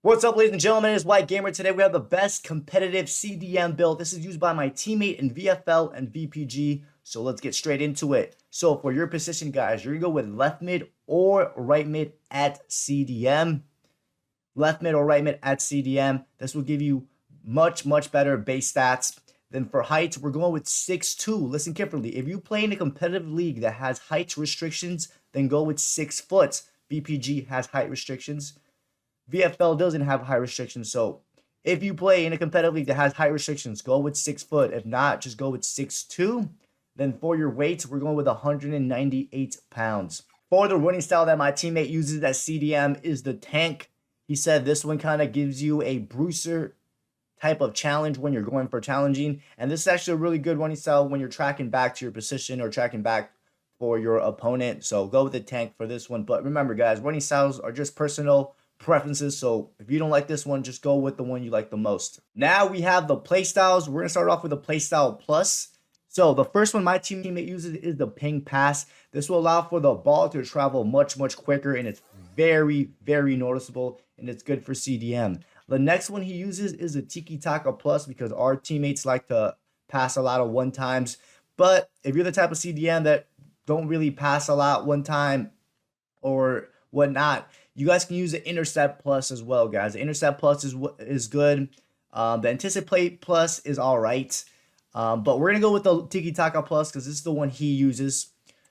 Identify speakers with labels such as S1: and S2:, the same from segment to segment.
S1: What's up, ladies and gentlemen? It's White Gamer. Today we have the best competitive CDM build. This is used by my teammate in VFL and VPG. So let's get straight into it. So for your position, guys, you're going to go with left mid or right mid at CDM. Left mid or right mid at CDM. This will give you much better base stats. Then for height, we're going with 6'2". Listen carefully. If you play in a competitive league that has height restrictions, then go with 6 foot. VPG has height restrictions. VFL doesn't have high restrictions, so if you play in a competitive league that has high restrictions, go with 6 foot. If not, just go with 6'2". Then for your weight, we're going with 198 pounds. For the running style that my teammate uses at CDM is the tank. He said this one kind of gives you a bruiser type of challenge when you're going for challenging, and this is actually a really good running style when you're tracking back to your position or tracking back for your opponent. So go with the tank for this one. But remember, guys, running styles are just personal preferences, so if you don't like this one, just go with the one you like the most. Now we have the playstyles. We're gonna start off with the playstyle plus. So the first one my teammate uses is the ping pass. This will allow for the ball to travel much quicker, and it's very noticeable, and it's good for CDM. The next one he uses is the tiki taka plus, because our teammates like to pass a lot of one times. But if you're the type of CDM that don't really pass a lot one time or whatnot, you guys can use the intercept plus as well, guys. The intercept plus is good. The anticipate plus is all right. But we're gonna go with the tiki taka plus because this is the one he uses.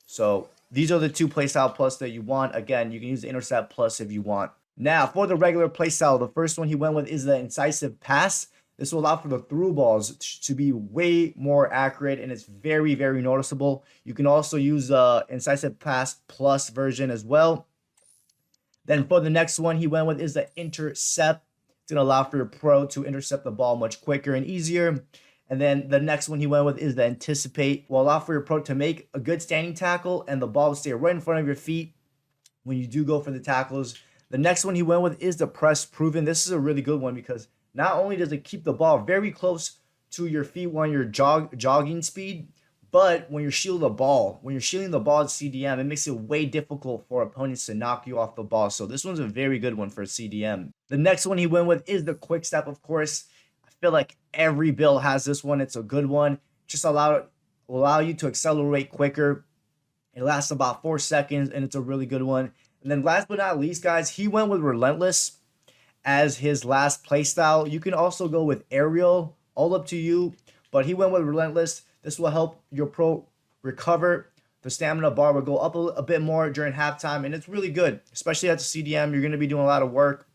S1: So these are the two playstyle plus that you want. Again, you can use the intercept plus if you want. Now for the regular playstyle, the first one he went with is the incisive pass. This will allow for the through balls to be way more accurate, and it's very noticeable. You can also use the incisive pass plus version as well. Then for the next one he went with is the intercept. It's going to allow for your pro to intercept the ball much quicker and easier. And then the next one he went with is the anticipate. Will allow for your pro to make a good standing tackle and the ball will stay right in front of your feet when you do go for the tackles. The next one he went with is the press proven. This is a really good one because not only does it keep the ball very close to your feet when you're jogging speed, but when you're shielding the ball at CDM, it makes it way difficult for opponents to knock you off the ball. So this one's a very good one for CDM. The next one he went with is the quick step, of course. I feel like every build has this one. It's a good one. Just will allow you to accelerate quicker. It lasts about 4 seconds, and it's a really good one. And then last but not least, guys, he went with relentless as his last playstyle. You can also go with aerial, all up to you, but he went with relentless. This will help your pro recover. The stamina bar will go up a bit more during halftime, and it's really good, especially at the CDM. You're going to be doing a lot of work.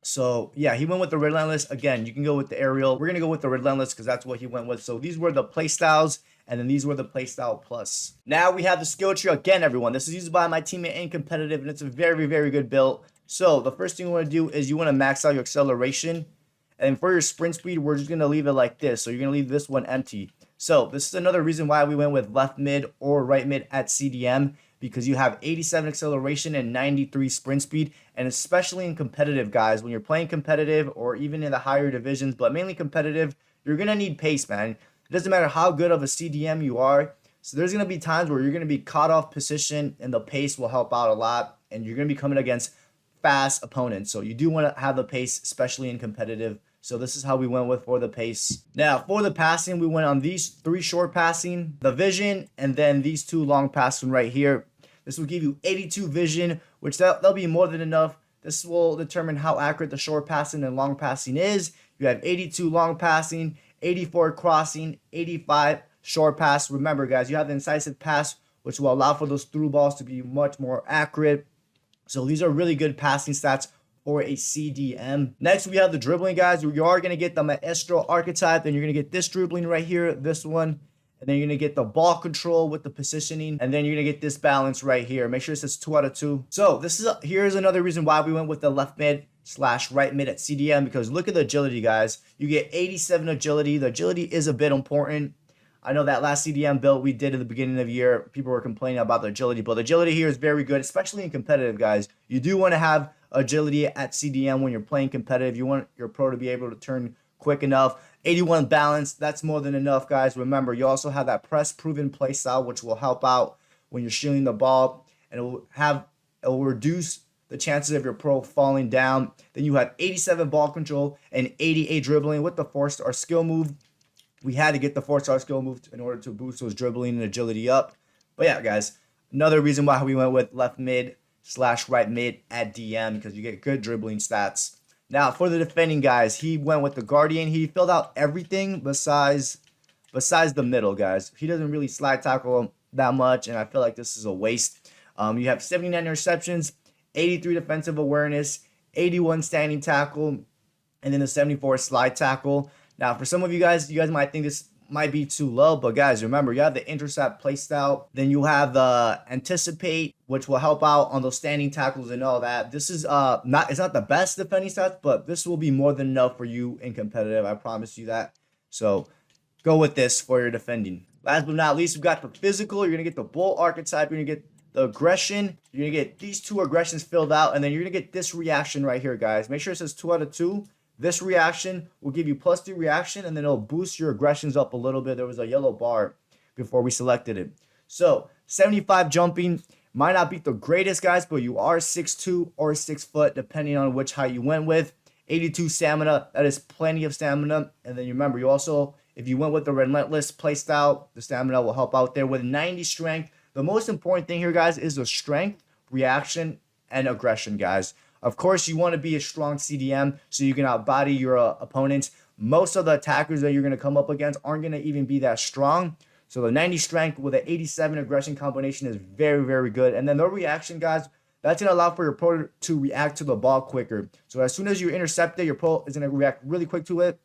S1: So yeah, he went with the relentless. Again, you can go with the aerial. We're going to go with the relentless because that's what he went with. So these were the play styles, and then these were the playstyle plus. Now we have the skill tree again, everyone. This is used by my teammate in competitive, and it's a very good build. So the first thing you want to do is you want to max out your acceleration. And for your sprint speed, we're just going to leave it like this. So you're going to leave this one empty. So this is another reason why we went with left mid or right mid at CDM, because you have 87 acceleration and 93 sprint speed. And especially in competitive, guys, when you're playing competitive or even in the higher divisions, but mainly competitive, you're going to need pace, man. It doesn't matter how good of a CDM you are. So there's going to be times where you're going to be caught off position, and the pace will help out a lot. And you're going to be coming against fast opponents. So you do want to have the pace, especially in competitive. So this is how we went with for the pace. Now for the passing, we went on these 3 short passing, the vision, and then these 2 long passing right here. This will give you 82 vision, which that'll be more than enough. This will determine how accurate the short passing and long passing is. You have 82 long passing, 84 crossing, 85 short pass. Remember, guys, you have the incisive pass, which will allow for those through balls to be much more accurate. So these are really good passing stats for a CDM. Next, we have the dribbling, guys. You are going to get the Maestro archetype, and you're going to get this dribbling right here, this one. And then you're going to get the ball control with the positioning. And then you're going to get this balance right here. Make sure it says 2 out of 2. So here's another reason why we went with the left mid / right mid at CDM, because look at the agility, guys. You get 87 agility. The agility is a bit important. I know that last CDM build we did at the beginning of the year, people were complaining about the agility, but the agility here is very good, especially in competitive, guys. You do want to have agility at CDM when you're playing competitive. You want your pro to be able to turn quick enough. 81 balance, that's more than enough, guys. Remember, you also have that press proven play style, which will help out when you're shielding the ball, and it will reduce the chances of your pro falling down. Then you have 87 ball control and 88 dribbling with the 4-star skill move. We had to get the 4-star skill move in order to boost those dribbling and agility up. But yeah, guys, another reason why we went with left mid / right mid at DM, because you get good dribbling stats. Now, for the defending guys, he went with the Guardian. He filled out everything besides the middle, guys. He doesn't really slide tackle that much, and I feel like this is a waste. You have 79 interceptions, 83 defensive awareness, 81 standing tackle, and then the 74 slide tackle. Now, for some of you guys might think this might be too low, but guys, remember, you have the intercept playstyle, then you have the anticipate, which will help out on those standing tackles and all that. This is it's not the best defending stats, but this will be more than enough for you in competitive. I promise you that. So go with this for your defending. Last but not least, we've got the physical. You're gonna get the bull archetype. You're gonna get the aggression. You're gonna get these 2 aggressions filled out, and then you're gonna get this reaction right here, guys. Make sure it says 2 out of 2. This reaction will give you +2 reaction, and then it'll boost your aggressions up a little bit. There was a yellow bar before we selected it. So 75 jumping might not be the greatest, guys, but you are 6'2" or 6 foot, depending on which height you went with. 82 stamina, that is plenty of stamina. And then you remember, you also, if you went with the relentless playstyle, the stamina will help out there. With 90 strength, the most important thing here, guys, is the strength, reaction, and aggression, guys. Of course, you want to be a strong CDM so you can outbody your opponents. Most of the attackers that you're going to come up against aren't going to even be that strong. So the 90 strength with an 87 aggression combination is very, very good. And then the reaction, guys, that's going to allow for your pro to react to the ball quicker. So as soon as you intercept it, your pro is going to react really quick to it,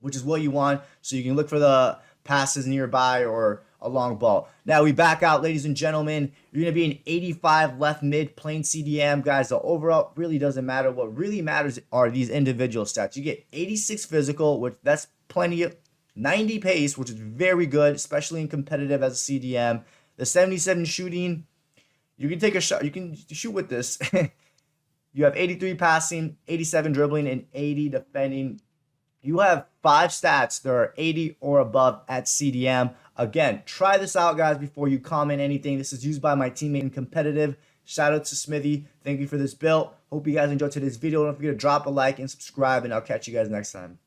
S1: which is what you want. So you can look for the passes nearby or a long ball. Now we back out, ladies and gentlemen. You're going to be an 85 left mid playing CDM. Guys, the overall really doesn't matter. What really matters are these individual stats. You get 86 physical, which that's plenty of, 90 pace, which is very good, especially in competitive as a CDM. The 77 shooting, you can take a shot. You can shoot with this. You have 83 passing, 87 dribbling, and 80 defending. You have 5 stats that are 80 or above at CDM. Again, try this out, guys, before you comment anything. This is used by my teammate in competitive. Shout out to Smithy. Thank you for this build. Hope you guys enjoyed today's video. Don't forget to drop a like and subscribe, and I'll catch you guys next time.